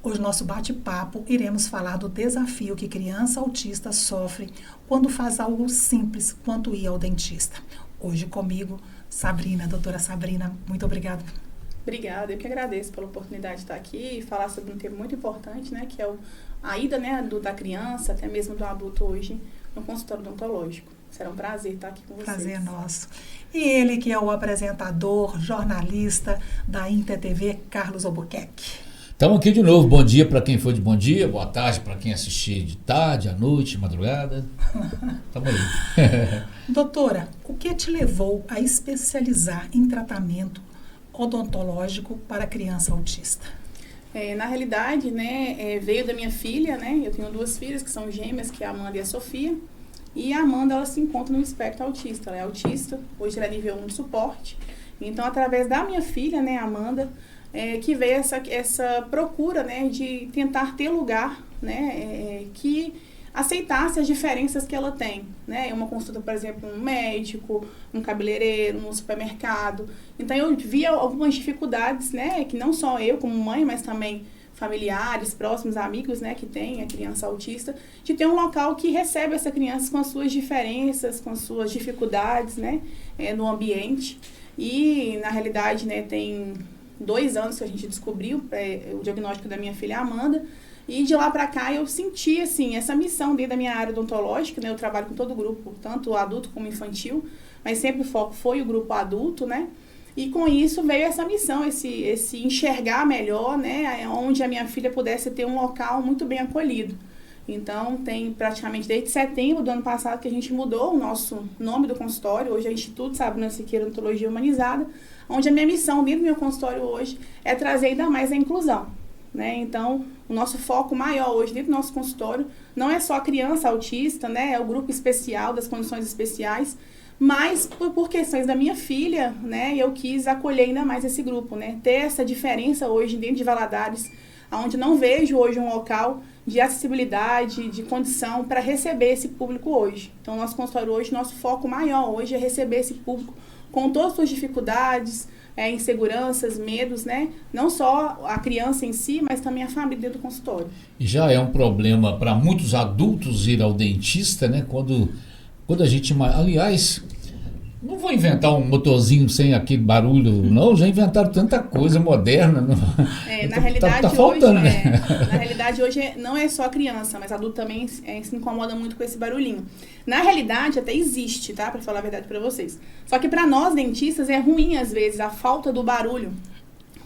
Hoje, nosso bate-papo, iremos falar do desafio que criança autista sofre quando faz algo simples quanto ir ao dentista. Hoje comigo, Sabrina, doutora Sabrina, muito obrigada. Obrigada, eu que agradeço pela oportunidade de estar aqui e falar sobre um tema muito importante, né, que é a ida, né, da criança, até mesmo do adulto hoje, no consultório odontológico. Será um prazer estar aqui com vocês. Prazer nosso. E ele que é o apresentador, jornalista da InterTV, Carlos Albuquerque. Estamos aqui de novo. Bom dia para quem for de bom dia, boa tarde para quem assistir de tarde, à noite, madrugada. Estamos aí. Doutora, o que te levou a especializar em tratamento odontológico para criança autista? Na realidade, né, veio da minha filha, né? Eu tenho 2 filhas que são gêmeas, que é a Amanda e a Sofia. E a Amanda, ela se encontra no espectro autista. Ela é autista, hoje ela é nível 1 de suporte. Então, através da minha filha, né, Amanda, que veio essa procura, né, de tentar ter lugar, né, que aceitasse as diferenças que ela tem, né, uma consulta, por exemplo, um médico, um cabeleireiro, um supermercado. Então eu via algumas dificuldades, né, que não só eu como mãe, mas também familiares, próximos, amigos, né, que tem a criança autista, de ter um local que recebe essa criança com as suas diferenças, com as suas dificuldades, né, no ambiente. E na realidade, né, tem 2 anos que a gente descobriu o diagnóstico da minha filha Amanda, e de lá para cá eu senti, assim, essa missão dentro da minha área odontológica, né, eu trabalho com todo o grupo, tanto adulto como infantil, mas sempre o foco foi o grupo adulto, né, e com isso veio essa missão, esse enxergar melhor, né, onde a minha filha pudesse ter um local muito bem acolhido. Então, tem praticamente desde setembro do ano passado que a gente mudou o nosso nome do consultório, hoje é Instituto Sabrina Siqueira Odontologia Humanizada, onde a minha missão dentro do meu consultório hoje é trazer ainda mais a inclusão, né? Então, o nosso foco maior hoje dentro do nosso consultório não é só a criança autista, né? É o grupo especial das condições especiais, mas por questões da minha filha, né? Eu quis acolher ainda mais esse grupo, né? Ter essa diferença hoje dentro de Valadares, onde não vejo hoje um local de acessibilidade, de condição para receber esse público hoje. Então, nosso consultório hoje, nosso foco maior hoje é receber esse público com todas as suas dificuldades, inseguranças, medos, né? Não só a criança em si, mas também a família dentro do consultório. E já é um problema para muitos adultos ir ao dentista, né? Quando a gente... Aliás, não vou inventar um motorzinho sem aquele barulho, não. Já inventaram tanta coisa moderna. Não. Na realidade, tá faltando, hoje, né? Na realidade, hoje não é só a criança, mas adulto também se incomoda muito com esse barulhinho. Na realidade, até existe, tá? Pra falar a verdade pra vocês. Só que pra nós, dentistas, é ruim, às vezes, a falta do barulho.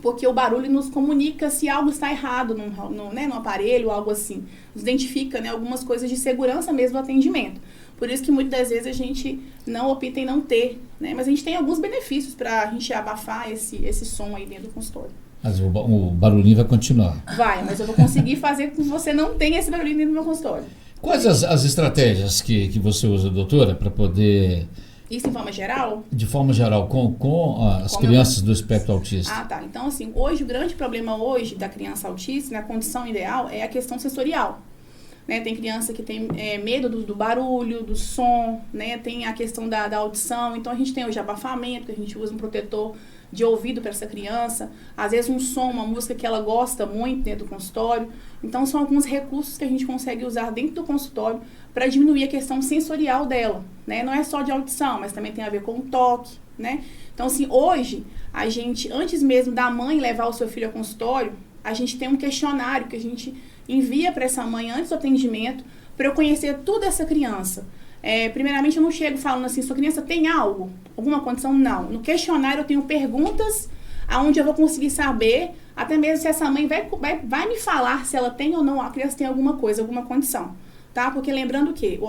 Porque o barulho nos comunica se algo está errado no aparelho, algo assim. Nos identifica, né, algumas coisas de segurança mesmo do atendimento. Por isso que muitas das vezes a gente não opta em não ter, né? Mas a gente tem alguns benefícios para a gente abafar esse som aí dentro do consultório. Mas o barulhinho vai continuar. Vai, mas eu vou conseguir fazer com que você não tenha esse barulhinho dentro do meu consultório. Quais as estratégias que você usa, doutora, para poder... Isso em forma geral? De forma geral, com as crianças do espectro autista. Ah, tá. Então, assim, hoje, o grande problema hoje da criança autista, na condição ideal, é a questão sensorial. Né? Tem criança que tem medo do barulho, do som, né? Tem a questão da audição. Então, a gente tem hoje abafamento, que a gente usa um protetor de ouvido para essa criança. Às vezes, um som, uma música que ela gosta muito dentro do consultório. Então, são alguns recursos que a gente consegue usar dentro do consultório para diminuir a questão sensorial dela, né? Não é só de audição, mas também tem a ver com o toque, né? Então, assim, hoje, a gente, antes mesmo da mãe levar o seu filho ao consultório, a gente tem um questionário que a gente envia para essa mãe antes do atendimento, para eu conhecer tudo dessa criança. Primeiramente, eu não chego falando assim, sua criança tem algo? Alguma condição? Não. No questionário, eu tenho perguntas onde eu vou conseguir saber, até mesmo se essa mãe vai me falar se ela tem ou não, a criança tem alguma coisa, alguma condição. Tá? Porque lembrando que o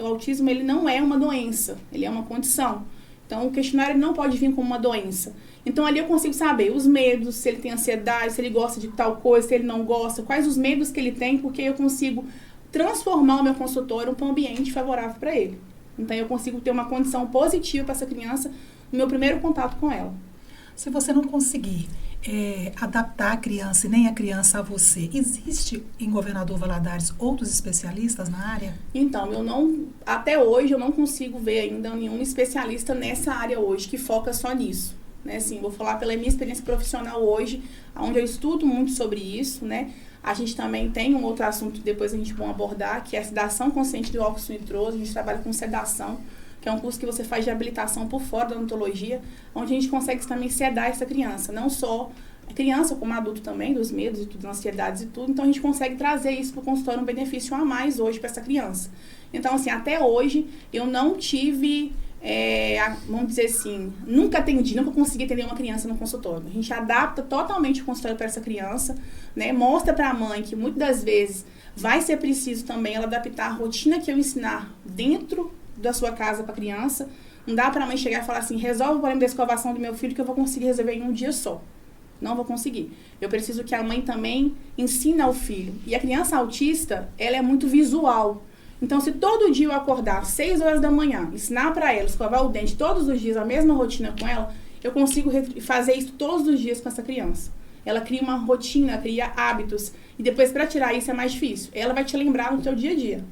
autismo ele não é uma doença, ele é uma condição. Então, o questionário não pode vir como uma doença. Então, ali eu consigo saber os medos, se ele tem ansiedade, se ele gosta de tal coisa, se ele não gosta, quais os medos que ele tem, porque eu consigo transformar o meu consultório para um ambiente favorável para ele. Então, eu consigo ter uma condição positiva para essa criança no meu primeiro contato com ela. Se você não conseguir adaptar a criança e nem a criança a você, existe em Governador Valadares outros especialistas na área? Então, até hoje eu não consigo ver ainda nenhum especialista nessa área hoje que foca só nisso. Né? Assim, vou falar pela minha experiência profissional hoje, onde eu estudo muito sobre isso, né? A gente também tem um outro assunto que depois a gente vai abordar, que é a sedação consciente do óxido nitroso. A gente trabalha com sedação, que é um curso que você faz de habilitação por fora da odontologia, onde a gente consegue também sedar essa criança, não só a criança, como adulto também, dos medos e tudo, ansiedades e tudo. Então, a gente consegue trazer isso para o consultório, um benefício a mais hoje para essa criança. Então, assim, até hoje, eu não tive, vamos dizer assim, nunca consegui atender uma criança no consultório. A gente adapta totalmente o consultório para essa criança, né? Mostra para a mãe que muitas das vezes vai ser preciso também ela adaptar a rotina que eu ensinar dentro da sua casa para a criança. Não dá para a mãe chegar e falar assim, resolve o problema da escovação do meu filho que eu vou conseguir resolver em um dia só. Não vou conseguir. Eu preciso que a mãe também ensine ao filho. E a criança autista, ela é muito visual. Então, se todo dia eu acordar às 6 horas da manhã, ensinar para ela, escovar o dente todos os dias, a mesma rotina com ela, eu consigo fazer isso todos os dias com essa criança. Ela cria uma rotina, cria hábitos. E depois, para tirar isso, é mais difícil. Ela vai te lembrar no teu dia a dia.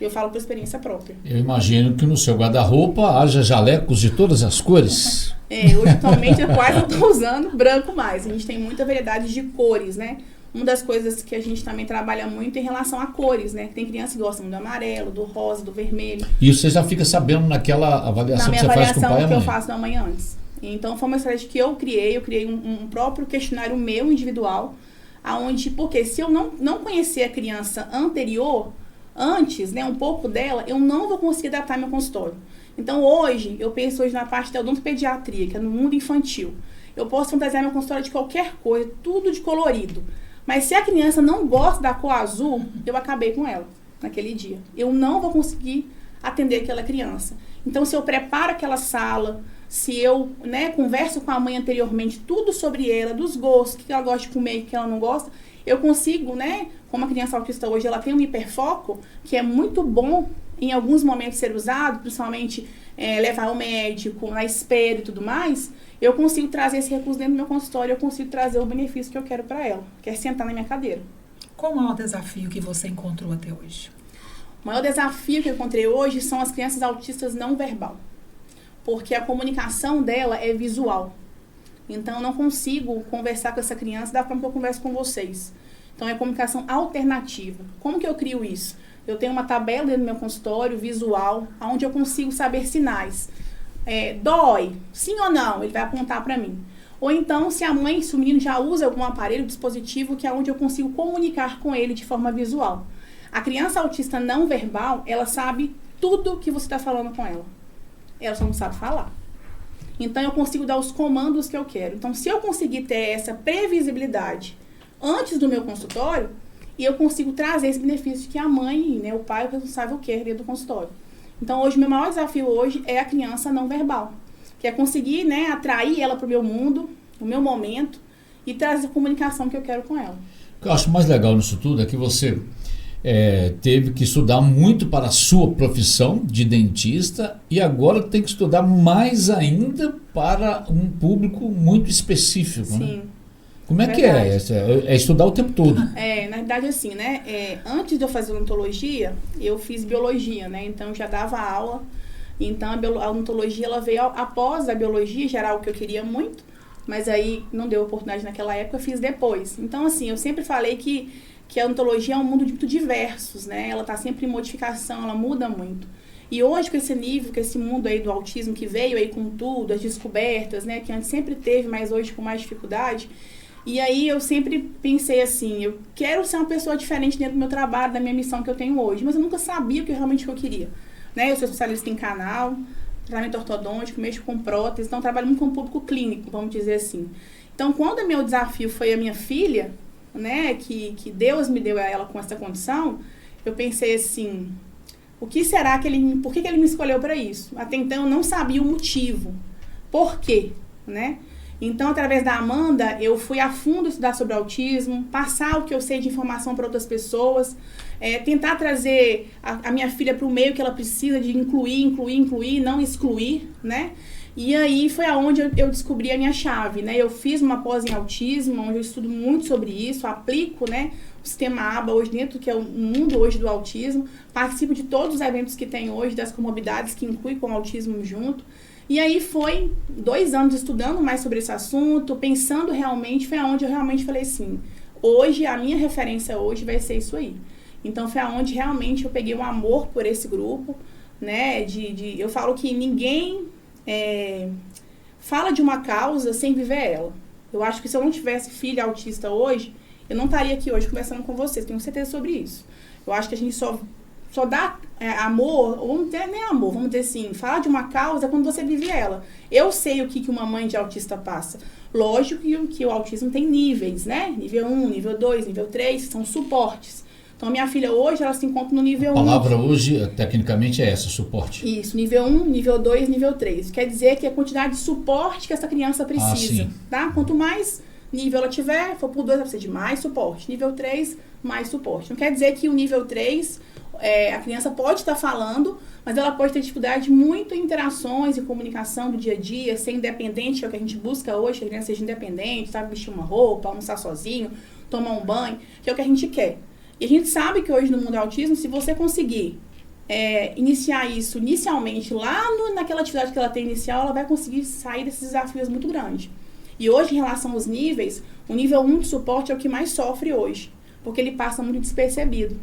Eu falo por experiência própria. Eu imagino que no seu guarda-roupa haja jalecos de todas as cores. Hoje, atualmente, eu quase não estou usando branco mais. A gente tem muita variedade de cores, né? Uma das coisas que a gente também trabalha muito em relação a cores, né? Tem crianças que gostam do amarelo, do rosa, do vermelho. E você já fica sabendo naquela avaliação que você faz com o pai e a mãe? Na minha avaliação que eu faço da manhã antes. Então, foi uma estratégia que eu criei um próprio questionário meu, individual, aonde, porque se eu não conhecer a criança antes, né, um pouco dela, eu não vou conseguir adaptar meu consultório. Então, eu penso na parte da odontopediatria, que é no mundo infantil. Eu posso fantasiar meu consultório de qualquer coisa, tudo de colorido. Mas se a criança não gosta da cor azul, eu acabei com ela naquele dia. Eu não vou conseguir atender aquela criança. Então, se eu preparo aquela sala, se eu, né, converso com a mãe anteriormente tudo sobre ela, dos gostos, o que ela gosta de comer e o que ela não gosta, eu consigo, né, como a criança autista hoje, ela tem um hiperfoco, que é muito bom em alguns momentos ser usado, principalmente levar ao médico, na espera e tudo mais, eu consigo trazer esse recurso dentro do meu consultório, eu consigo trazer o benefício que eu quero para ela, que é sentar na minha cadeira. Qual o maior desafio que você encontrou até hoje? O maior desafio que eu encontrei hoje são as crianças autistas não verbal, porque a comunicação dela é visual. Então, eu não consigo conversar com essa criança da forma que eu converso com vocês. Então, é comunicação alternativa. Como que eu crio isso? Eu tenho uma tabela dentro do meu consultório, visual, onde eu consigo saber sinais. Dói? Sim ou não? Ele vai apontar para mim. Ou então, se o menino já usa algum aparelho, dispositivo, que é onde eu consigo comunicar com ele de forma visual. A criança autista não verbal, ela sabe tudo que você está falando com ela. Ela só não sabe falar. Então, eu consigo dar os comandos que eu quero. Então, se eu conseguir ter essa previsibilidade antes do meu consultório, e eu consigo trazer esse benefício que a mãe, né, o pai, o responsável quer dentro do consultório. Então, hoje, o meu maior desafio hoje é a criança não verbal, que é conseguir, né, atrair ela para o meu mundo, o meu momento, e trazer a comunicação que eu quero com ela. O que eu acho mais legal nisso tudo é que você teve que estudar muito para a sua profissão de dentista e agora tem que estudar mais ainda para um público muito específico, Sim. Né? Como é que é? É estudar o tempo todo. Na verdade, assim, né? Antes de eu fazer odontologia, eu fiz biologia, né? Então, eu já dava aula. Então, a odontologia, ela veio após a biologia, já era algo que eu queria muito. Mas aí, não deu oportunidade naquela época, eu fiz depois. Então, assim, eu sempre falei que a odontologia é um mundo muito diversos, né? Ela tá sempre em modificação, ela muda muito. E hoje, com esse nível, com esse mundo aí do autismo que veio aí com tudo, as descobertas, né? Que antes sempre teve, mas hoje com mais dificuldade. E aí eu sempre pensei assim, eu quero ser uma pessoa diferente dentro do meu trabalho, da minha missão que eu tenho hoje, mas eu nunca sabia o que realmente eu queria. Né? Eu sou especialista em canal, tratamento ortodôntico, mexo com prótese, então trabalho muito com o público clínico, vamos dizer assim. Então, quando o meu desafio foi a minha filha, né, que Deus me deu a ela com essa condição, eu pensei assim, por que ele me escolheu para isso? Até então eu não sabia o motivo. Por quê? Né? Então, através da Amanda, eu fui a fundo estudar sobre autismo, passar o que eu sei de informação para outras pessoas, tentar trazer a minha filha para o meio que ela precisa de incluir, não excluir, né? E aí foi aonde eu descobri a minha chave, né? Eu fiz uma pós em autismo, onde eu estudo muito sobre isso, aplico, né, o sistema ABA hoje dentro, que é o mundo hoje do autismo, participo de todos os eventos que tem hoje, das comorbidades que incluem com o autismo junto. E aí foi 2 anos estudando mais sobre esse assunto, pensando realmente, foi onde eu realmente falei assim, hoje, a minha referência hoje vai ser isso aí. Então, foi aonde realmente eu peguei um amor por esse grupo, né? Eu falo que ninguém fala de uma causa sem viver ela. Eu acho que se eu não tivesse filha autista hoje, eu não estaria aqui hoje conversando com vocês, tenho certeza sobre isso. Eu acho que a gente só dá amor, ou não tem nem amor, vamos dizer assim, falar de uma causa é quando você vive ela. Eu sei o que uma mãe de autista passa. Lógico que o autismo tem níveis, né? Nível 1, nível 2, nível 3, são suportes. Então, a minha filha hoje, ela se encontra no nível 1. A palavra hoje, tecnicamente, é essa, suporte. Isso, nível 1, nível 2, nível 3. Quer dizer que é a quantidade de suporte que essa criança precisa, tá? Quanto mais nível ela tiver, for por 2, ela precisa de mais suporte. Nível 3, mais suporte. Não quer dizer que o nível 3, a criança pode estar falando, mas ela pode ter dificuldade muito em interações e comunicação do dia a dia, ser independente, que é o que a gente busca hoje, que a criança seja independente, sabe, vestir uma roupa, almoçar sozinho, tomar um banho, que é o que a gente quer. E a gente sabe que hoje no mundo do autismo, se você conseguir iniciar isso inicialmente, lá naquela atividade que ela tem inicial, ela vai conseguir sair desses desafios muito grandes. E hoje, em relação aos níveis, o nível 1 de suporte é o que mais sofre hoje, porque ele passa muito despercebido.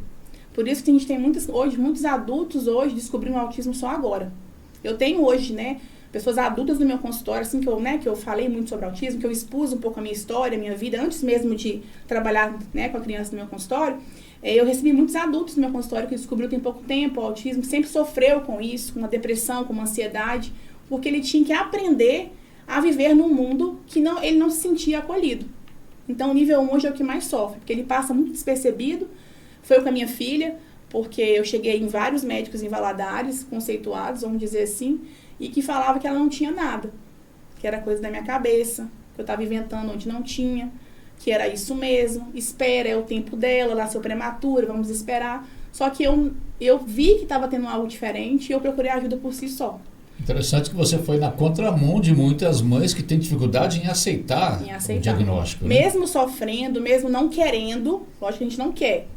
Por isso que a gente tem muitos adultos hoje descobrindo o autismo só agora. Eu tenho hoje, né, pessoas adultas no meu consultório, assim, que eu falei muito sobre autismo, que eu expus um pouco a minha história, a minha vida, antes mesmo de trabalhar, né, com a criança no meu consultório. Eu recebi muitos adultos no meu consultório que descobriu tem pouco tempo o autismo, sempre sofreu com isso, com uma depressão, com uma ansiedade, porque ele tinha que aprender a viver num mundo que ele não se sentia acolhido. Então, o nível 1 hoje é o que mais sofre, porque ele passa muito despercebido. Foi com a minha filha, porque eu cheguei em vários médicos em Valadares, conceituados, vamos dizer assim, e que falava que ela não tinha nada, que era coisa da minha cabeça, que eu estava inventando onde não tinha, que era isso mesmo, espera, é o tempo dela, ela nasceu prematura, vamos esperar. Só que eu vi que estava tendo algo diferente e eu procurei ajuda por si só. Interessante que você foi na contramão de muitas mães que têm dificuldade em aceitar o diagnóstico. Né? Mesmo sofrendo, mesmo não querendo, lógico que a gente não quer,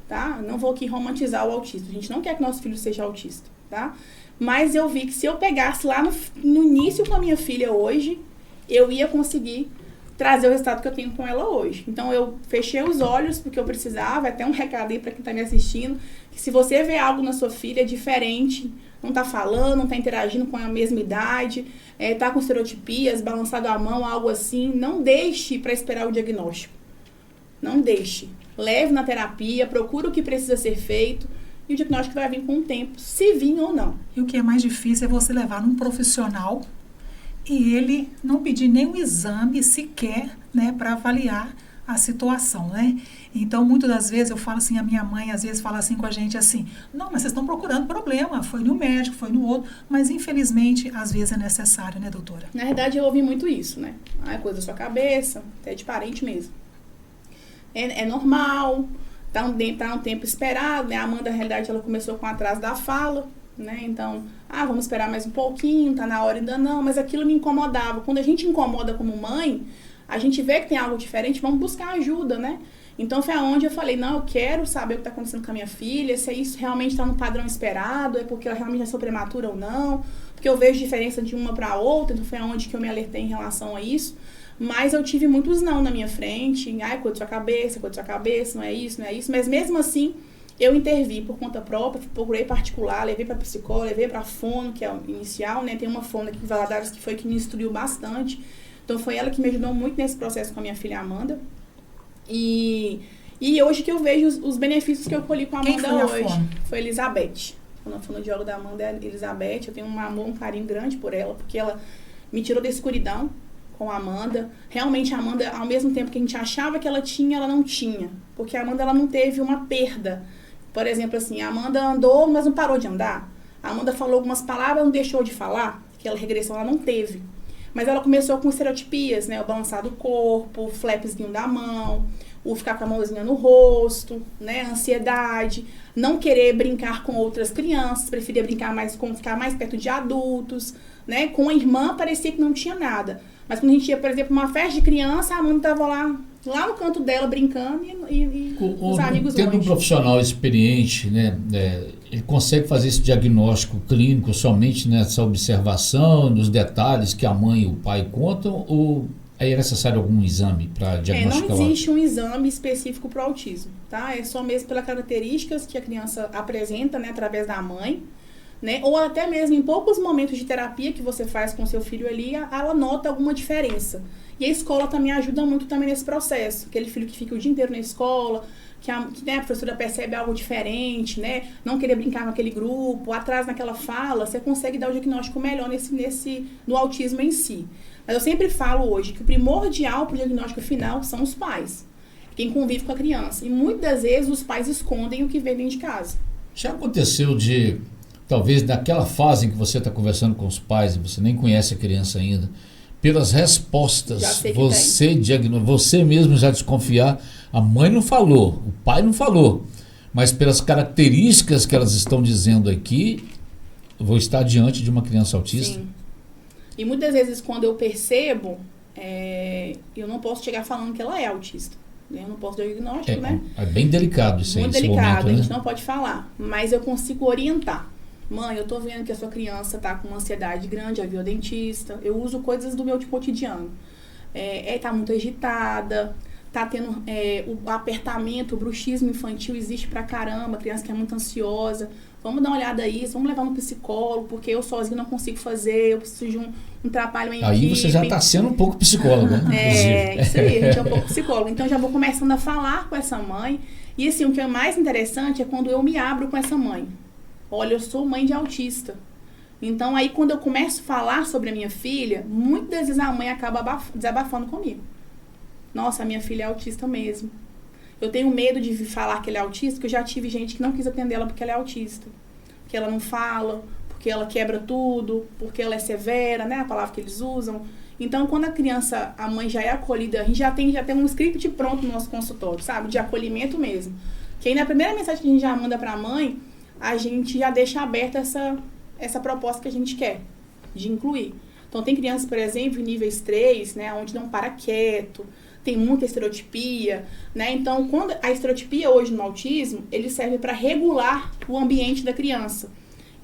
tá? Não vou aqui romantizar o autismo, a gente não quer que nosso filho seja autista, tá? Mas eu vi que se eu pegasse lá no início com a minha filha hoje, eu ia conseguir trazer o resultado que eu tenho com ela hoje. Então, eu fechei os olhos porque eu precisava, até um recado aí para quem está me assistindo, que se você vê algo na sua filha diferente, não está falando, não está interagindo com a mesma idade, está com estereotipias, balançado a mão, algo assim, não deixe para esperar o diagnóstico. Não deixe. Leve na terapia, procure o que precisa ser feito e o diagnóstico vai vir com o tempo, se vir ou não. E o que é mais difícil é você levar num profissional e ele não pedir nenhum exame sequer, né, para avaliar a situação, né? Então, muitas das vezes eu falo assim, a minha mãe às vezes fala assim com a gente assim, não, mas vocês estão procurando problema, foi no médico, foi no outro, mas infelizmente às vezes é necessário, né, doutora? Na verdade, eu ouvi muito isso, né? É coisa da sua cabeça, até de parente mesmo. É normal, tá um tempo esperado, né? A Amanda, na realidade, ela começou com atraso da fala, né? Então, vamos esperar mais um pouquinho, tá na hora ainda não, mas aquilo me incomodava. Quando a gente incomoda como mãe, a gente vê que tem algo diferente, vamos buscar ajuda, né? Então, foi aonde eu falei, não, eu quero saber o que está acontecendo com a minha filha, se isso realmente está no padrão esperado, é porque ela realmente nasceu prematura ou não, porque eu vejo diferença de uma para outra, então foi aonde que eu me alertei em relação a isso. Mas eu tive muitos não na minha frente, coisa da sua cabeça, não é isso, mas mesmo assim, eu intervi por conta própria, procurei particular, levei para psicóloga, levei para a fono, que é o inicial, né? Tem uma fono aqui em Valadares que foi que me instruiu bastante. Então, foi ela que me ajudou muito nesse processo com a minha filha Amanda. E hoje que eu vejo os benefícios que eu colhi com a Amanda hoje. Foi Elizabeth. A fonoaudióloga da Amanda é Elizabeth. Eu tenho um amor, um carinho grande por ela, porque ela me tirou da escuridão com a Amanda. Realmente, a Amanda, ao mesmo tempo que a gente achava que ela tinha, ela não tinha. Porque a Amanda, ela não teve uma perda. Por exemplo, assim, a Amanda andou, mas não parou de andar. A Amanda falou algumas palavras, não deixou de falar. Aquela regressão ela não teve. Mas ela começou com estereotipias, né? O balançar do corpo, o flapzinho da mão, o ficar com a mãozinha no rosto, né? A ansiedade, não querer brincar com outras crianças, preferia brincar ficar mais perto de adultos, né? Com a irmã parecia que não tinha nada. Mas quando a gente ia, por exemplo, uma festa de criança, a Amanda estava lá no canto dela brincando e os amigos tendo longe. Um profissional experiente, né, ele consegue fazer esse diagnóstico clínico somente nessa observação, nos detalhes que a mãe e o pai contam, ou Aí é necessário algum exame para diagnosticar? Não existe um exame específico para o autismo, tá? É só mesmo pelas características que a criança apresenta, né, através da mãe, né? Ou até mesmo em poucos momentos de terapia que você faz com seu filho ali, ela nota alguma diferença. E a escola também ajuda muito também nesse processo. Aquele filho que fica o dia inteiro na escola, que né, a professora percebe algo diferente, né? Não querer brincar com aquele grupo, atrás naquela fala, você consegue dar o diagnóstico melhor no autismo em si. Mas eu sempre falo hoje que o primordial para o diagnóstico final são os pais, quem convive com a criança. E muitas das vezes os pais escondem o que vem dentro de casa. Já aconteceu de, talvez naquela fase em que você está conversando com os pais e você nem conhece a criança ainda, pelas respostas, você mesmo já desconfiar, a mãe não falou, o pai não falou, mas pelas características que elas estão dizendo aqui, eu vou estar diante de uma criança autista? Sim. E muitas vezes quando eu percebo, eu não posso chegar falando que ela é autista. Eu não posso dar o diagnóstico, né? É bem delicado isso aí. Muito esse delicado, momento, né? A gente não pode falar. Mas eu consigo orientar. Mãe, eu tô vendo que a sua criança tá com uma ansiedade grande, já viu a dentista. Eu uso coisas do meu cotidiano. Tá muito agitada, tá tendo o apertamento, o bruxismo infantil existe pra caramba, criança que é muito ansiosa. Vamos dar uma olhada aí, vamos levar no psicólogo, porque eu sozinho não consigo fazer, eu preciso de um trabalho em equipe. Aí você já está sendo um pouco psicóloga, né? Isso aí, a gente é um pouco psicólogo. Então, já vou começando a falar com essa mãe. E, assim, o que é mais interessante é quando eu me abro com essa mãe. Olha, eu sou mãe de autista. Então, aí, quando eu começo a falar sobre a minha filha, muitas vezes a mãe acaba desabafando comigo. Nossa, a minha filha é autista mesmo. Eu tenho medo de falar que ela é autista, porque eu já tive gente que não quis atender ela porque ela é autista. Porque ela não fala, porque ela quebra tudo, porque ela é severa, né? A palavra que eles usam. Então, quando a mãe já é acolhida, a gente já tem um script pronto no nosso consultório, sabe? De acolhimento mesmo. Que aí na primeira mensagem que a gente já manda pra mãe, a gente já deixa aberta essa proposta que a gente quer, de incluir. Então, tem crianças, por exemplo, em níveis 3, né? Onde não para quieto, tem muita estereotipia, né? Então, quando a estereotipia hoje no autismo, ele serve para regular o ambiente da criança.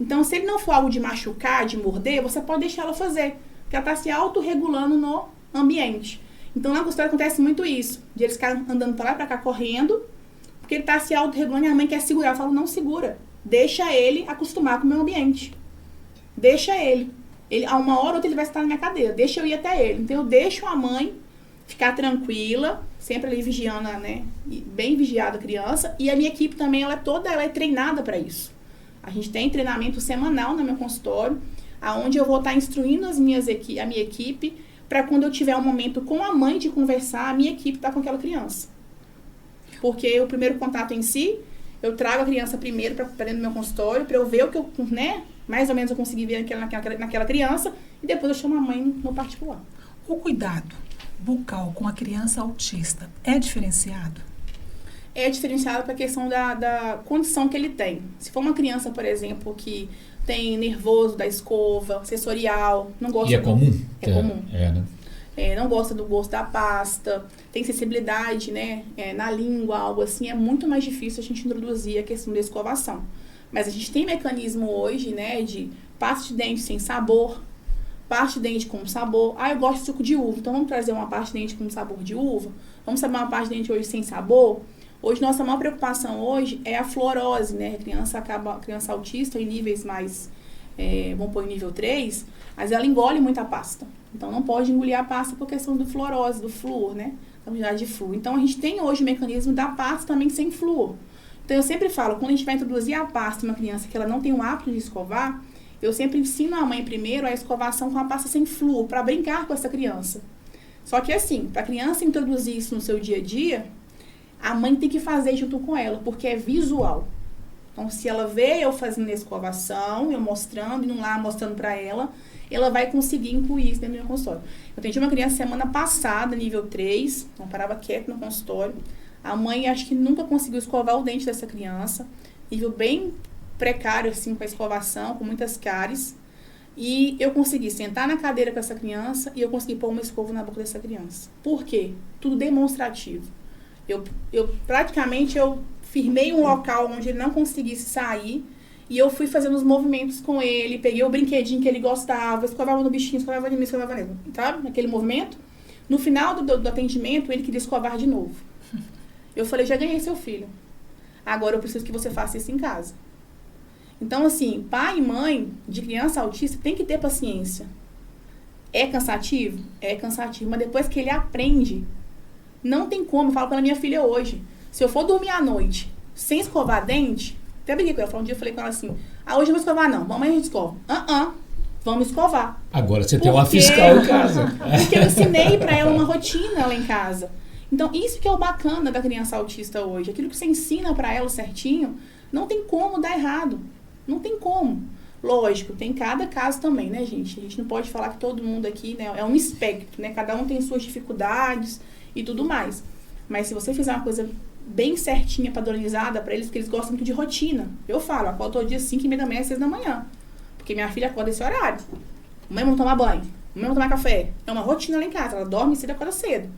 Então, se ele não for algo de machucar, de morder, você pode deixar ela fazer, porque ela está se autorregulando no ambiente. Então, na consultório acontece muito isso, de eles ficarem andando para lá e para cá, correndo, porque ele está se autorregulando e a mãe quer segurar. Eu falo, não segura, deixa ele acostumar com o meu ambiente. Deixa ele. A uma hora ou outra ele vai estar na minha cadeira, deixa eu ir até ele. Então, eu deixo a mãe ficar tranquila, sempre ali vigiando, né? Bem vigiada a criança. E a minha equipe também, ela é treinada para isso. A gente tem treinamento semanal no meu consultório, aonde eu vou estar instruindo a minha equipe, para quando eu tiver um momento com a mãe de conversar, a minha equipe está com aquela criança. Porque o primeiro contato em si, eu trago a criança primeiro para dentro do meu consultório, para eu ver o que eu, né? Mais ou menos eu consegui ver naquela criança, e depois eu chamo a mãe no particular. O cuidado bucal com a criança autista é diferenciado? É diferenciado para a questão da condição que ele tem. Se for uma criança, por exemplo, que tem nervoso da escova, sensorial, não gosta... E é comum? É comum. Né? Não gosta do gosto da pasta, tem sensibilidade, né, na língua, algo assim, é muito mais difícil a gente introduzir a questão da escovação. Mas a gente tem mecanismo hoje, né, de pasta de dente sem sabor, pasta de dente com sabor. Eu gosto de suco de uva, então vamos trazer uma pasta de dente com sabor de uva. Vamos fazer uma pasta de dente hoje sem sabor. Hoje, nossa maior preocupação hoje é a fluorose, né? A criança autista em níveis mais, vamos pôr em nível 3, mas ela engole muita pasta. Então, não pode engolir a pasta por questão do fluorose, do flúor, né? Da quantidade de flúor. Então, a gente tem hoje o mecanismo da pasta também sem flúor. Então, eu sempre falo, quando a gente vai introduzir a pasta em uma criança que ela não tem o hábito de escovar, eu sempre ensino a mãe primeiro a escovação com a pasta sem flúor, para brincar com essa criança. Só que assim, para a criança introduzir isso no seu dia a dia, a mãe tem que fazer junto com ela, porque é visual. Então, se ela vê eu fazendo a escovação, eu mostrando, indo lá mostrando para ela vai conseguir incluir isso dentro do meu consultório. Eu atendi uma criança semana passada, nível 3, não parava quieto no consultório. A mãe acho que nunca conseguiu escovar o dente dessa criança, nível bem precário, assim, com a escovação, com muitas cáries. E eu consegui sentar na cadeira com essa criança e eu consegui pôr uma escova na boca dessa criança. Por quê? Tudo demonstrativo. Praticamente eu firmei um local onde ele não conseguisse sair e eu fui fazendo os movimentos com ele, peguei o brinquedinho que ele gostava, escovava no bichinho, escovava em mim, escovava nele, sabe? Naquele movimento. No final do atendimento, ele queria escovar de novo. Eu falei, já ganhei seu filho. Agora eu preciso que você faça isso em casa. Então, assim, pai e mãe de criança autista tem que ter paciência. É cansativo? É cansativo. Mas depois que ele aprende, não tem como. Eu falo pela minha filha hoje. Se eu for dormir à noite sem escovar dente, até briguei com ela. Um dia eu falei com ela assim, hoje eu vou escovar não. Mamãe, a gente escova. Vamos escovar. Agora você tem uma fiscal em casa. Porque eu ensinei pra ela uma rotina lá em casa. Então, isso que é o bacana da criança autista hoje. Aquilo que você ensina pra ela certinho, não tem como dar errado. Não tem como. Lógico, tem cada caso também, né, gente? A gente não pode falar que todo mundo aqui, né, é um espectro, né? Cada um tem suas dificuldades e tudo mais. Mas se você fizer uma coisa bem certinha, padronizada pra eles, porque eles gostam muito de rotina. Eu falo, acordo todo dia 5h30 da manhã, às 6 da manhã. Porque minha filha acorda esse horário. Mãe, vamos tomar banho. Mãe, vamos tomar café. É uma rotina lá em casa. Ela dorme cedo e acorda cedo.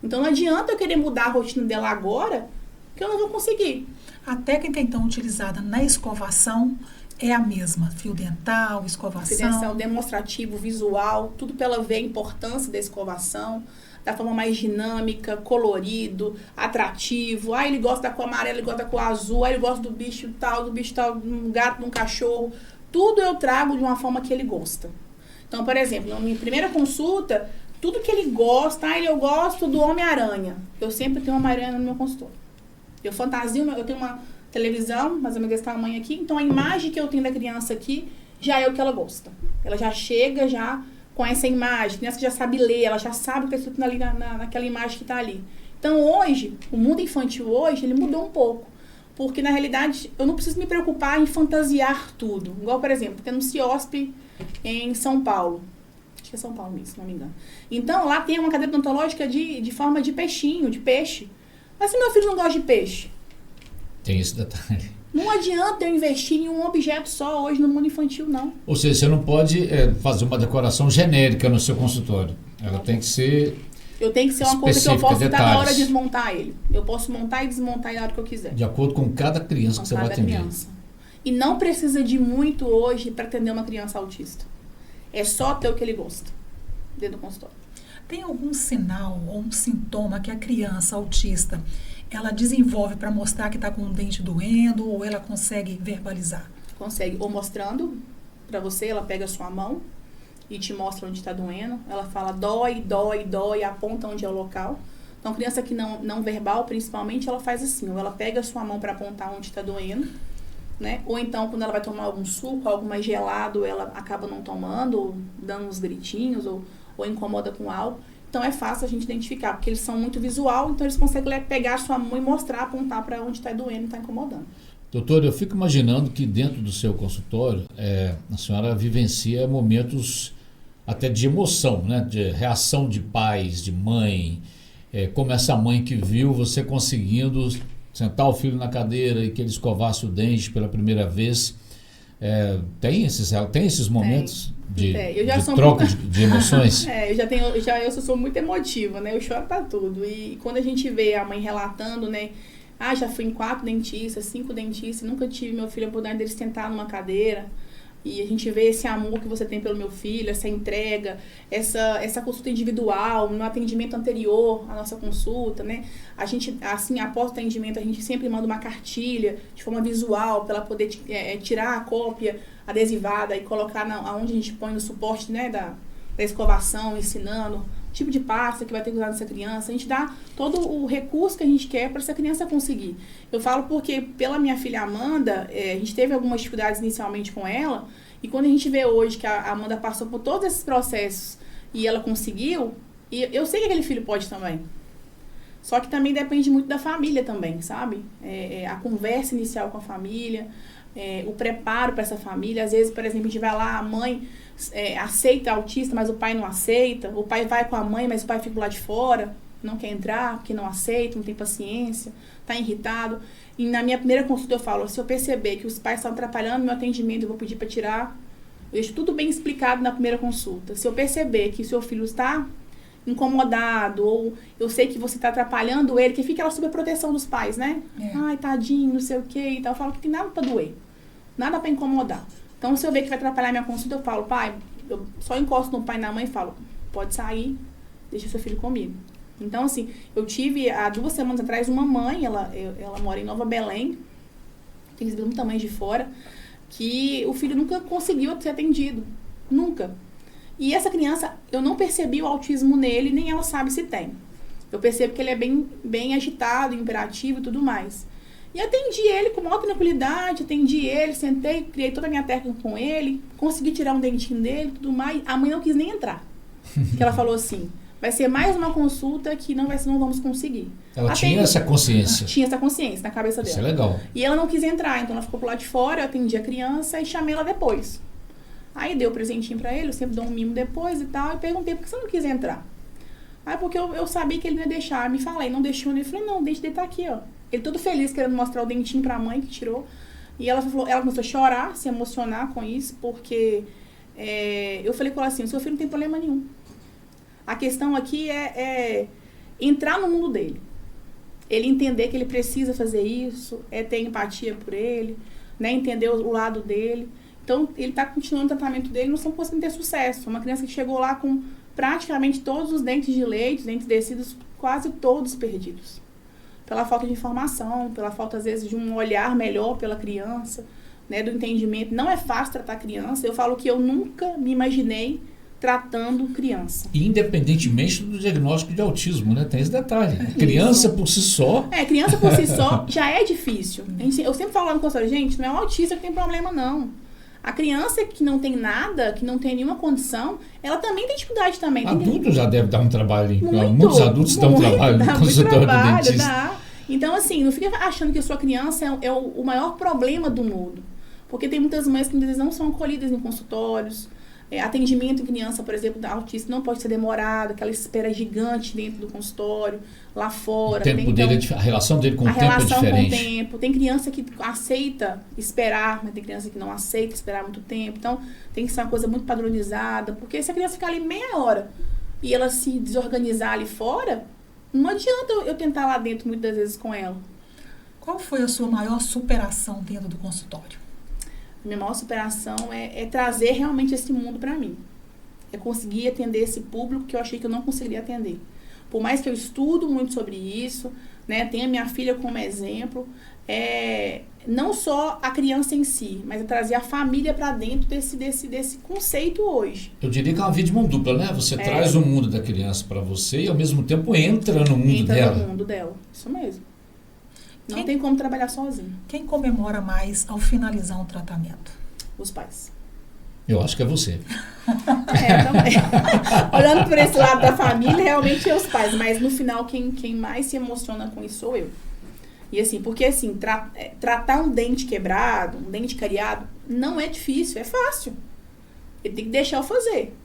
Então não adianta eu querer mudar a rotina dela agora, que eu não vou conseguir. A técnica, então, utilizada na escovação é a mesma? Fio dental, escovação? Fio dental, demonstrativo, visual, tudo pra ela ver a importância da escovação, da forma mais dinâmica, colorido, atrativo. Ele gosta da cor amarela, ele gosta da cor azul, ele gosta do bicho tal, um gato, de um cachorro. Tudo eu trago de uma forma que ele gosta. Então, por exemplo, na minha primeira consulta, tudo que ele gosta, eu gosto do Homem-Aranha. Eu sempre tenho uma Homem-Aranha no meu consultório. Eu fantasio, eu tenho uma televisão, mais ou menos desse tamanho aqui, então a imagem que eu tenho da criança aqui já é o que ela gosta. Ela já chega já com essa imagem, a criança já sabe ler, ela já sabe o que está escrito ali naquela imagem que está ali. Então hoje, o mundo infantil hoje, ele mudou um pouco. Porque na realidade, eu não preciso me preocupar em fantasiar tudo. Igual, por exemplo, tem um CIOSP em São Paulo. Acho que é São Paulo mesmo, se não me engano. Então, lá tem uma cadeira odontológica de forma de peixinho, de peixe. Mas se meu filho não gosta de peixe? Tem esse detalhe. Não adianta eu investir em um objeto só hoje no mundo infantil, não. Ou seja, você não pode fazer uma decoração genérica no seu consultório. Ela tem que ser... Eu tenho que ser uma coisa que eu posso dar na hora de detalhes. desmontar ele. Eu posso montar e desmontar ele na hora que eu quiser. De acordo com cada criança que você vai atender. Criança. E não precisa de muito hoje para atender uma criança autista. É só ter o que ele gosta dentro do consultório. Tem algum sinal ou um sintoma que a criança autista ela desenvolve para mostrar que está com o dente doendo ou ela consegue verbalizar? Consegue. Ou mostrando para você, ela pega a sua mão e te mostra onde está doendo. Ela fala dói, dói, dói, aponta onde é o local. Então, criança que não verbal, principalmente, ela faz assim. Ou ela pega a sua mão para apontar onde está doendo, né? Ou então, quando ela vai tomar algum suco, algo mais gelado, ela acaba não tomando, ou dando uns gritinhos, ou incomoda com algo. Então, é fácil a gente identificar, porque eles são muito visual, então eles conseguem pegar a sua mão e mostrar, apontar para onde está doendo e está incomodando. Doutor, eu fico imaginando que dentro do seu consultório, a senhora vivencia momentos até de emoção, né? De reação de pais, de mãe, como essa mãe que viu você conseguindo sentar o filho na cadeira e que ele escovasse o dente pela primeira vez. Tem esses momentos de troca de emoções? Eu sou muito emotiva, né? Eu choro pra tudo. E quando a gente vê a mãe relatando, né? Já fui em 4 dentistas, 5 dentistas, nunca tive meu filho a oportunidade dele sentar numa cadeira. E a gente vê esse amor que você tem pelo meu filho, essa entrega, essa consulta individual, no atendimento anterior à nossa consulta, né? A gente, assim, após o atendimento, a gente sempre manda uma cartilha de forma visual para ela poder tirar a cópia adesivada e colocar onde a gente põe no suporte, né, da escovação, ensinando o tipo de pasta que vai ter que usar nessa criança. A gente dá todo o recurso que a gente quer para essa criança conseguir. Eu falo porque, pela minha filha Amanda, a gente teve algumas dificuldades inicialmente com ela, e quando a gente vê hoje que a Amanda passou por todos esses processos e ela conseguiu, e eu sei que aquele filho pode também. Só que também depende muito da família também, sabe? A conversa inicial com a família, o preparo para essa família. Às vezes, por exemplo, a gente vai lá, a mãe aceita autista, mas o pai não aceita. O pai vai com a mãe, mas o pai fica lá de fora, não quer entrar, porque não aceita, não tem paciência, está irritado. E na minha primeira consulta eu falo, se eu perceber que os pais estão atrapalhando meu atendimento, eu vou pedir para tirar. Eu deixo tudo bem explicado na primeira consulta. Se eu perceber que o seu filho está incomodado, ou eu sei que você está atrapalhando ele, que fica aquela sobreproteção dos pais, né? Ai, tadinho, não sei o que e tal. Eu falo que tem nada para doer, nada para incomodar. Então, se eu ver que vai atrapalhar minha consulta, eu falo, pai, eu só encosto no pai e na mãe e falo, pode sair, deixa seu filho comigo. Então, assim, eu tive, há 2 semanas atrás, uma mãe, ela mora em Nova Belém, tem recebido muita mãe de fora, que o filho nunca conseguiu ser atendido. Nunca. E essa criança, eu não percebi o autismo nele, nem ela sabe se tem. Eu percebo que ele é bem agitado, imperativo e tudo mais. E atendi ele com maior tranquilidade, atendi ele, sentei, criei toda a minha técnica com ele, consegui tirar um dentinho dele e tudo mais. A mãe não quis nem entrar. Porque ela falou assim, vai ser mais uma consulta que não vamos conseguir. Ela tinha essa consciência. Tinha essa consciência na cabeça dela. Isso é legal. E ela não quis entrar, então ela ficou pro lado de fora, eu atendi a criança e chamei ela depois. Aí dei o presentinho pra ele, eu sempre dou um mimo depois e tal, e perguntei por que você não quis entrar. Aí porque eu sabia que ele não ia deixar, me falei, não deixou, ele falou, não, o dente dele tá aqui, ó. Ele todo feliz, querendo mostrar o dentinho pra mãe que tirou. E ela começou a chorar, se emocionar com isso, porque eu falei com ela assim, o seu filho não tem problema nenhum. A questão aqui é entrar no mundo dele. Ele entender que ele precisa fazer isso, ter empatia por ele, né, entender o lado dele. Então, ele está continuando o tratamento dele, não estão conseguindo ter sucesso. Uma criança que chegou lá com praticamente todos os dentes de leite, dentes descidos, quase todos perdidos. Pela falta de informação, pela falta, às vezes, de um olhar melhor pela criança, né, do entendimento. Não é fácil tratar criança. Eu falo que eu nunca me imaginei tratando criança. Independentemente do diagnóstico de autismo, né? Tem esse detalhe. Criança por si só... criança por si só já é difícil. Eu sempre falo lá no consultório, gente, não é o autista que tem problema, não. A criança que não tem nada, que não tem nenhuma condição, ela também tem dificuldade também. Adulto já deve dar um trabalho. Muitos adultos dão um trabalho no consultório do dentista. Dá. Então, assim, não fica achando que a sua criança é o maior problema do mundo. Porque tem muitas mães que às vezes não são acolhidas em consultórios. Atendimento em criança, por exemplo, da autista não pode ser demorado, aquela espera gigante dentro do consultório, lá fora. A relação dele com o tempo é diferente. A relação com o tempo. Tem criança que aceita esperar, mas tem criança que não aceita esperar muito tempo. Então, tem que ser uma coisa muito padronizada, porque se a criança ficar ali meia hora e ela se desorganizar ali fora, não adianta eu tentar lá dentro muitas vezes com ela. Qual foi a sua maior superação dentro do consultório? Minha maior superação é trazer realmente esse mundo para mim. É conseguir atender esse público que eu achei que eu não conseguiria atender. Por mais que eu estudo muito sobre isso, né, tenho a minha filha como exemplo, não só a criança em si, mas é trazer a família para dentro desse conceito hoje. Eu diria que é uma via de mão dupla, né? Você traz o mundo da criança para você e ao mesmo tempo entra no mundo dela. Entra no mundo dela, isso mesmo. Não tem como trabalhar sozinho. Quem comemora mais ao finalizar um tratamento? Os pais. Eu acho que é você. Também. Olhando por esse lado da família, realmente é os pais. Mas no final, quem mais se emociona com isso sou eu. E assim, porque assim, tratar um dente quebrado, um dente cariado, não é difícil, é fácil. Ele tem que deixar eu fazer.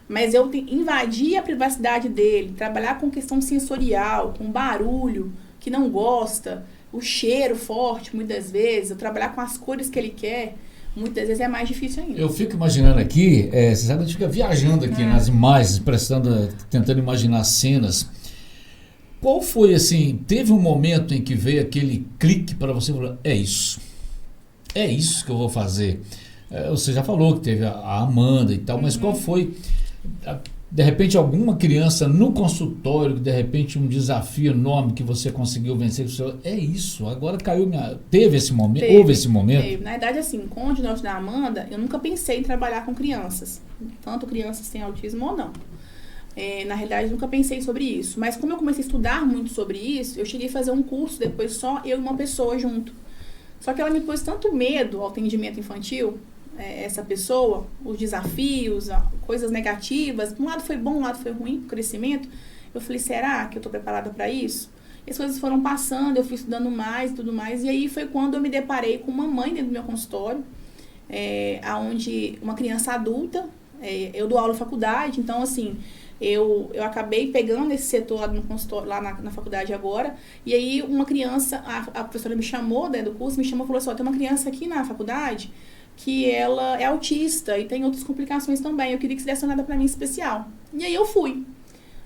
Mas eu invadir a privacidade dele, trabalhar com questão sensorial, com barulho que não gosta, o cheiro forte, muitas vezes, eu trabalhar com as cores que ele quer, muitas vezes é mais difícil ainda. Eu fico imaginando aqui, você sabe, a gente fica viajando aqui nas imagens, tentando imaginar cenas. Qual foi, assim, teve um momento em que veio aquele clique para você falar, é isso que eu vou fazer? Você já falou que teve a Amanda e tal, mas qual foi, de repente, alguma criança no consultório, de repente um desafio enorme que você conseguiu vencer? É isso, agora teve esse momento, houve esse momento? Teve. Na verdade, assim, com o diagnóstico da Amanda, eu nunca pensei em trabalhar com crianças, tanto crianças sem autismo ou não. Na realidade, nunca pensei sobre isso. Mas como eu comecei a estudar muito sobre isso, eu cheguei a fazer um curso, depois só eu e uma pessoa junto. Só que ela me pôs tanto medo ao atendimento infantil, essa pessoa, os desafios, coisas negativas. Um lado foi bom, um lado foi ruim, o crescimento. Eu falei, será que eu estou preparada para isso? E as coisas foram passando, eu fui estudando mais e tudo mais. E aí foi quando eu me deparei com uma mãe dentro do meu consultório, onde uma criança adulta, eu dou aula na faculdade, então assim, eu acabei pegando esse setor lá no consultório, lá na faculdade agora, e aí uma criança, a professora me chamou, do curso, me chamou e falou assim, tem uma criança aqui na faculdade que ela é autista e tem outras complicações também, eu queria que você desse uma nada pra mim especial. E aí eu fui.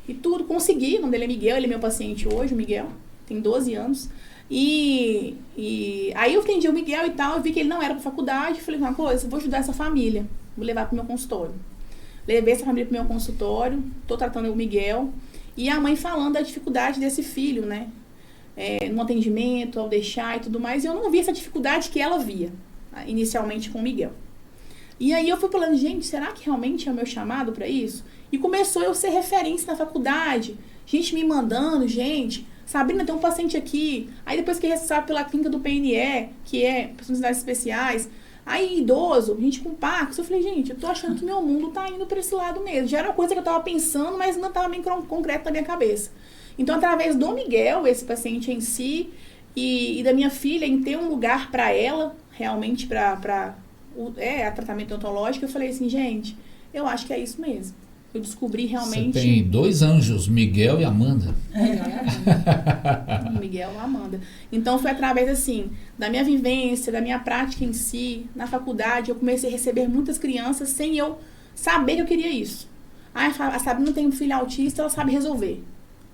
E tudo, consegui, o nome dele é Miguel, ele é meu paciente hoje, o Miguel, tem 12 anos. E aí eu atendi o Miguel e tal, eu vi que ele não era pra faculdade, falei uma coisa, vou ajudar essa família, vou levar pro meu consultório. Levei essa família pro meu consultório, tô tratando o Miguel, e a mãe falando da dificuldade desse filho, né? No atendimento, ao deixar e tudo mais, e eu não vi essa dificuldade que ela via, inicialmente com o Miguel. E aí eu fui falando, gente, será que realmente é o meu chamado para isso? E começou eu ser referência na faculdade, gente me mandando, gente, Sabrina, tem um paciente aqui, aí depois que recebe pela clínica do PNE, que é personalidades especiais, aí idoso, gente com Parkinson, eu falei, gente, eu tô achando que meu mundo tá indo para esse lado mesmo. Já era uma coisa que eu tava pensando, mas não tava bem concreto na minha cabeça. Então, através do Miguel, esse paciente em si, e da minha filha, em ter um lugar para ela, realmente para tratamento odontológico, eu falei assim, gente, eu acho que é isso mesmo. Eu descobri realmente... Você tem 2 anjos, Miguel e Amanda. Miguel e Amanda. Então, foi através, assim, da minha vivência, da minha prática em si, na faculdade, eu comecei a receber muitas crianças sem eu saber que eu queria isso. A Sabrina tem um filho autista, ela sabe resolver.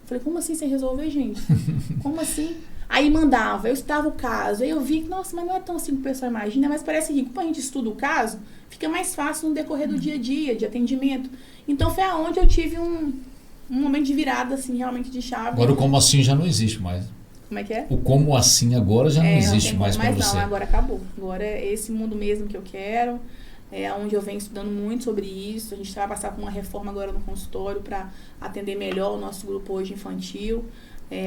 Eu falei, como assim sem resolver, gente? Como assim? Aí mandava, eu estudava o caso, aí eu vi que, nossa, mas não é tão assim que o pessoal imagina, mas parece que quando a gente estuda o caso, fica mais fácil no decorrer do dia a dia, de atendimento. Então foi aonde eu tive um momento de virada, assim, realmente de chave. Agora o como assim já não existe mais. Como é que é? O como assim agora já não existe mais para você. Não, agora acabou. Agora é esse mundo mesmo que eu quero. É onde eu venho estudando muito sobre isso. A gente vai passar por uma reforma agora no consultório para atender melhor o nosso grupo hoje infantil.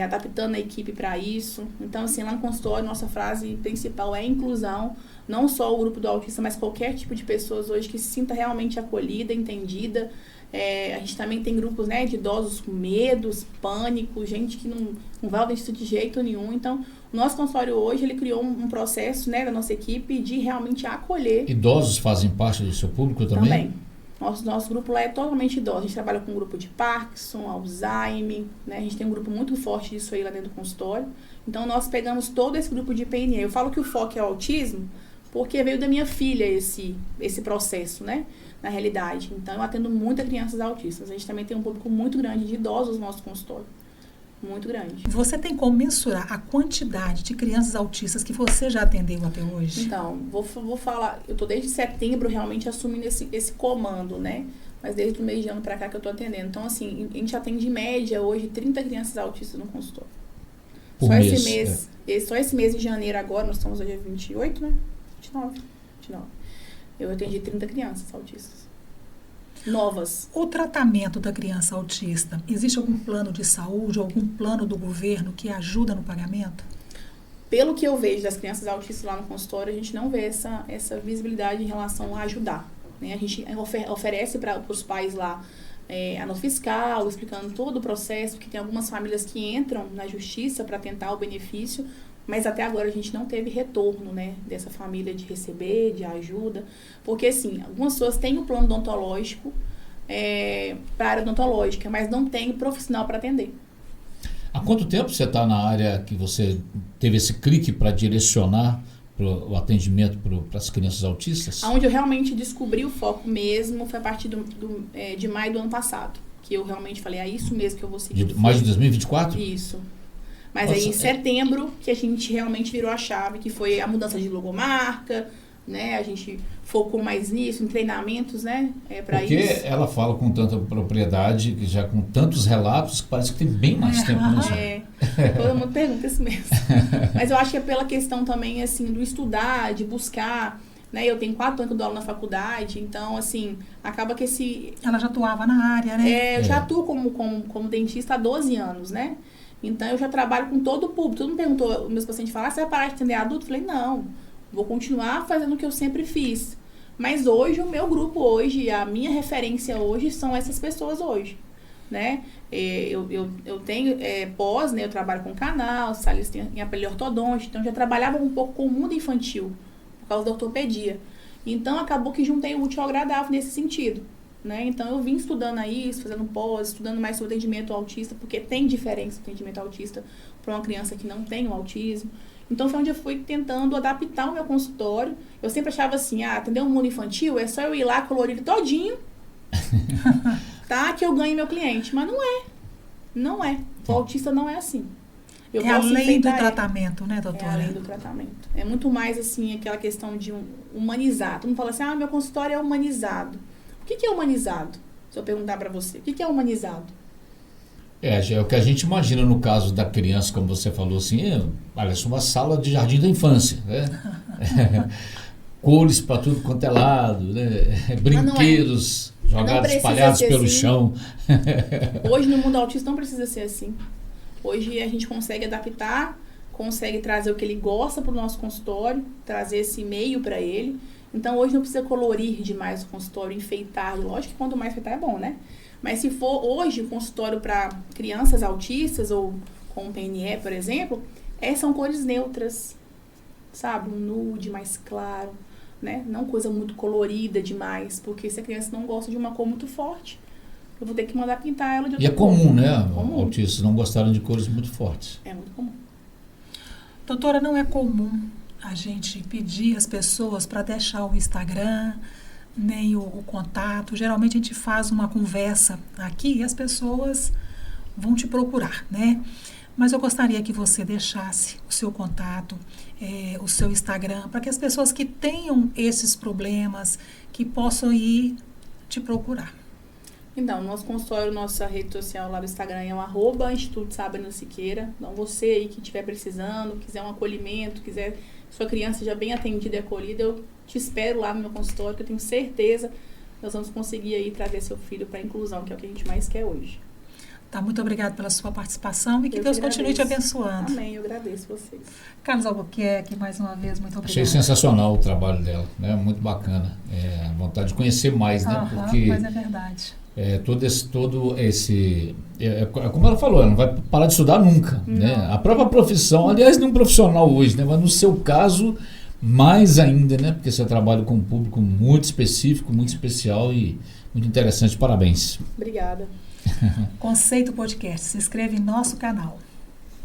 Adaptando a equipe para isso. Então, assim, lá no consultório, nossa frase principal é inclusão, não só o grupo do autista, mas qualquer tipo de pessoas hoje que se sinta realmente acolhida, entendida. A gente também tem grupos, né, de idosos com medos, pânico, gente que não vai ao dentista de jeito nenhum. Então, o nosso consultório hoje, ele criou um processo, né, da nossa equipe de realmente acolher. Idosos fazem parte do seu público também? Também. Nosso grupo lá é totalmente idoso. A gente trabalha com um grupo de Parkinson, Alzheimer, né? A gente tem um grupo muito forte disso aí lá dentro do consultório. Então, nós pegamos todo esse grupo de PNE. Eu falo que o foco é o autismo, porque veio da minha filha esse processo, né? Na realidade. Então, eu atendo muitas crianças autistas. A gente também tem um público muito grande de idosos no nosso consultório. Muito grande. Você tem como mensurar a quantidade de crianças autistas que você já atendeu até hoje? Então, vou falar, eu tô desde setembro realmente assumindo esse comando, né? Mas desde o mês de ano pra cá que eu tô atendendo. Então, assim, a gente atende em média hoje 30 crianças autistas no consultório. Só esse mês de janeiro agora, nós estamos hoje 28, né? 29. Eu atendi 30 crianças autistas. Novas. O tratamento da criança autista, existe algum plano de saúde, algum plano do governo que ajuda no pagamento? Pelo que eu vejo das crianças autistas lá no consultório, a gente não vê essa visibilidade em relação a ajudar, né? A gente oferece para os pais lá a nota fiscal, explicando todo o processo, porque tem algumas famílias que entram na justiça para tentar o benefício, mas até agora a gente não teve retorno, né, dessa família de receber, de ajuda. Porque, assim, algumas pessoas têm o plano odontológico para a área odontológica, mas não tem profissional para atender. Há quanto tempo você está na área que você teve esse clique para direcionar o atendimento para as crianças autistas? Onde eu realmente descobri o foco mesmo foi a partir de maio do ano passado. Que eu realmente falei, é isso mesmo que eu vou seguir. Mais de 2024? Isso. Mas aí em setembro que a gente realmente virou a chave, que foi a mudança de logomarca, né? A gente focou mais nisso, em treinamentos, né? Para isso. Porque ela fala com tanta propriedade, que já com tantos relatos, que parece que tem bem mais tempo. Todo mundo pergunta isso mesmo. Mas eu acho que é pela questão também, assim, do estudar, de buscar, né? Eu tenho 4 anos que eu dou aula na faculdade, então, assim, acaba que Ela já atuava na área, né? Eu já atuo como dentista há 12 anos, né? Então, eu já trabalho com todo o público. Todo mundo perguntou, meus pacientes falaram, você vai parar de atender adulto? Eu falei, não, vou continuar fazendo o que eu sempre fiz. Mas hoje, o meu grupo hoje, a minha referência hoje, são essas pessoas hoje, né? Eu tenho pós, né? Eu trabalho com canal, salista em aparelho ortodôntico, então já trabalhava um pouco com o mundo infantil, por causa da ortopedia. Então, acabou que juntei o útil ao agradável nesse sentido. Né? Então, eu vim estudando isso, fazendo pós, estudando mais sobre atendimento autista, porque tem diferença o atendimento autista para uma criança que não tem o autismo. Então, foi onde eu fui tentando adaptar o meu consultório. Eu sempre achava assim, atender um mundo infantil é só eu ir lá, colorir ele todinho, tá? Que eu ganho meu cliente. Mas não é. Não é. O autista não é assim. É além do tratamento, né, doutora? É além do tratamento. É muito mais, assim, aquela questão de humanizar. Todo mundo fala assim, meu consultório é humanizado. que é humanizado? Se eu perguntar para você, o que é humanizado? É o que a gente imagina no caso da criança, como você falou assim, parece uma sala de jardim da infância, né? Cores para tudo quanto é lado, né? Brinquedos jogados, espalhados pelo chão. Hoje no mundo autista não precisa ser assim. Hoje a gente consegue adaptar, consegue trazer o que ele gosta para o nosso consultório, trazer esse meio para ele. Então hoje não precisa colorir demais o consultório, enfeitar. Lógico que quanto mais enfeitar é bom, né? Mas se for hoje o consultório para crianças autistas ou com PNE, por exemplo, são cores neutras, sabe? Um nude mais claro, né? Não coisa muito colorida demais, porque se a criança não gosta de uma cor muito forte, eu vou ter que mandar pintar ela de outra cor. E é comum, né? Comum. Autistas não gostaram de cores muito fortes. É muito comum. Doutora, não é comum a gente pedir às pessoas para deixar o Instagram, nem o contato. Geralmente a gente faz uma conversa aqui e as pessoas vão te procurar, né? Mas eu gostaria que você deixasse o seu contato, o seu Instagram, para que as pessoas que tenham esses problemas, que possam ir te procurar. Então, nosso consultório, nossa rede social lá do Instagram é o @Instituto Sabrina Siqueira. Então, você aí que estiver precisando, quiser um acolhimento, quiser que sua criança seja bem atendida e acolhida, eu te espero lá no meu consultório, que eu tenho certeza que nós vamos conseguir aí trazer seu filho para a inclusão, que é o que a gente mais quer hoje. Tá, muito obrigada pela sua participação e que Deus continue te abençoando. Amém, eu agradeço vocês. Carlos Albuquerque, mais uma vez, muito obrigada. Achei sensacional o trabalho dela, né? Muito bacana. Vontade de conhecer mais, né? Porque mas é verdade. Todo esse como ela falou, ela não vai parar de estudar nunca, né? A própria profissão, aliás, não profissional hoje, né? Mas no seu caso, mais ainda, né? Porque você trabalha com um público muito específico, muito especial e muito interessante. Parabéns. Obrigada. Conceito Podcast, se inscreve em nosso canal.